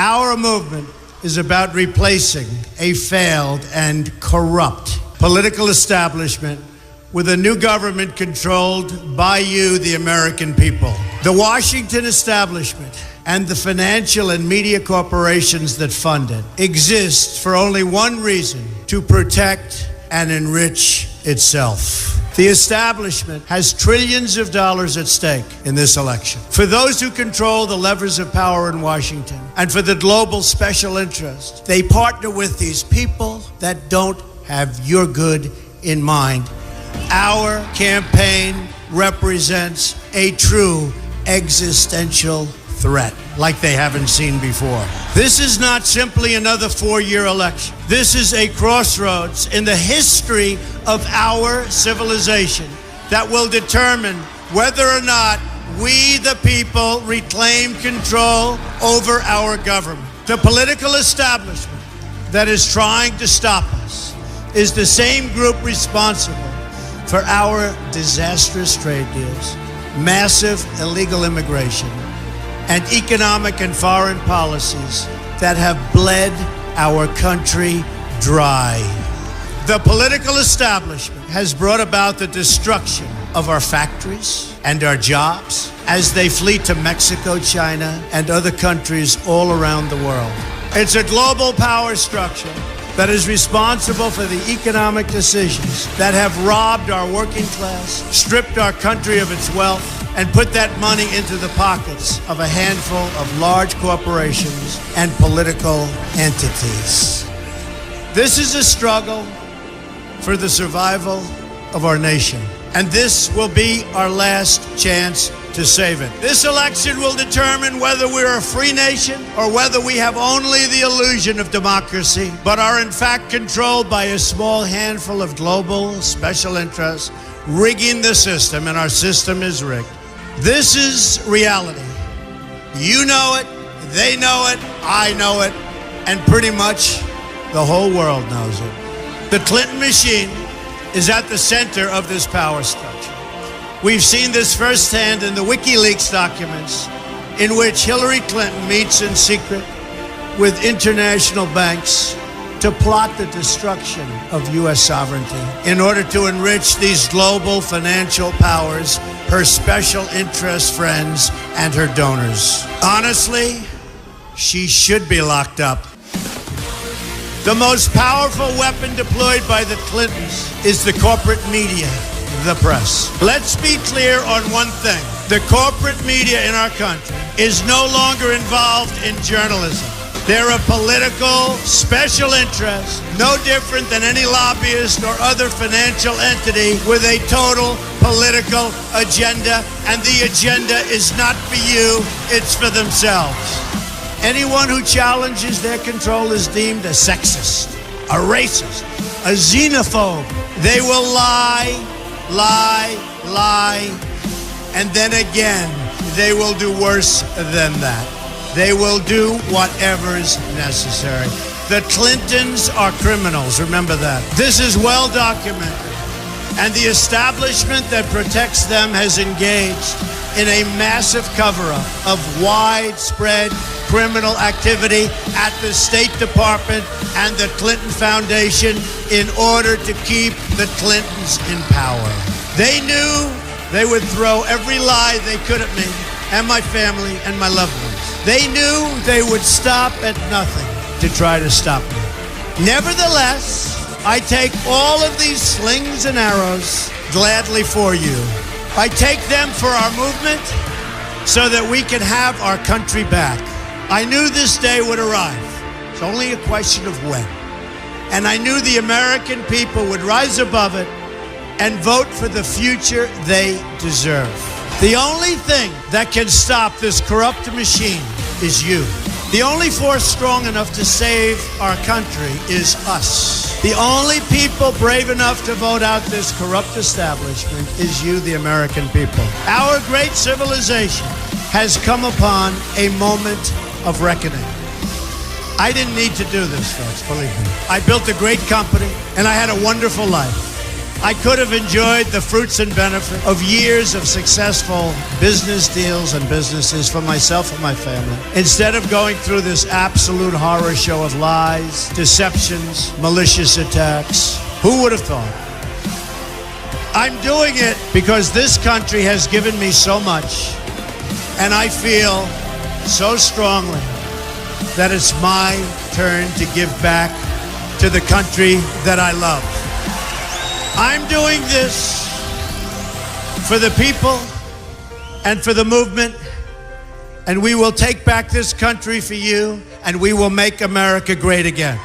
Our movement is about replacing a failed and corrupt political establishment with a new government controlled by you, the American people. The Washington establishment and the financial and media corporations that fund it exist for only one reason: to protect and enrich itself. The establishment has trillions of dollars at stake in this election. For those who control the levers of power in Washington and for the global special interest, they partner with these people that don't have your good in mind. Our campaign represents a true existential threat like they haven't seen before. This is not simply another 4-year election. This is a crossroads in the history of our civilization that will determine whether or not we, the people, reclaim control over our government. The political establishment that is trying to stop us is the same group responsible for our disastrous trade deals, massive illegal immigration, and economic and foreign policies that have bled our country dry. The political establishment has brought about the destruction of our factories and our jobs as they flee to Mexico, China, and other countries all around the world. It's a global power structure that is responsible for the economic decisions that have robbed our working class, stripped our country of its wealth, and put that money into the pockets of a handful of large corporations and political entities. This is a struggle for the survival of our nation, and this will be our last chance to save it. This election will determine whether we're a free nation or whether we have only the illusion of democracy, but are in fact controlled by a small handful of global special interests rigging the system, and our system is rigged. This is reality. You know it, they know it, I know it, and pretty much the whole world knows it. The Clinton machine is at the center of this power structure. We've seen this firsthand in the WikiLeaks documents, in which Hillary Clinton meets in secret with international banks to plot the destruction of U.S. sovereignty in order to enrich these global financial powers, her special interest friends, and her donors. Honestly, she should be locked up. The most powerful weapon deployed by the Clintons is the corporate media, the press. Let's be clear on one thing. The corporate media in our country is no longer involved in journalism. They're a political special interest, no different than any lobbyist or other financial entity with a total political agenda, and the agenda is not for you, it's for themselves. Anyone who challenges their control is deemed a sexist, a racist, a xenophobe. They will lie, and then again, they will do worse than that. They will do whatever is necessary. The Clintons are criminals, remember that. This is well documented, and the establishment that protects them has engaged in a massive cover-up of widespread criminal activity at the State Department and the Clinton Foundation in order to keep the Clintons in power. They knew they would throw every lie they could at me and my family and my loved ones. They knew they would stop at nothing to try to stop me. Nevertheless, I take all of these slings and arrows gladly for you. I take them for our movement so that we can have our country back. I knew this day would arrive. It's only a question of when. And I knew the American people would rise above it and vote for the future they deserve. The only thing that can stop this corrupt machine is you. The only force strong enough to save our country is us. The only people brave enough to vote out this corrupt establishment is you, the American people. Our great civilization has come upon a moment of reckoning. I didn't need to do this, folks, believe me. I built a great company, and I had a wonderful life. I could have enjoyed the fruits and benefit of years of successful business deals and businesses for myself and my family, instead of going through this absolute horror show of lies, deceptions, malicious attacks. Who would have thought? I'm doing it because this country has given me so much, and I feel so strongly that it's my turn to give back to the country that I love. I'm doing this for the people and for the movement, and we will take back this country for you, and we will make America great again.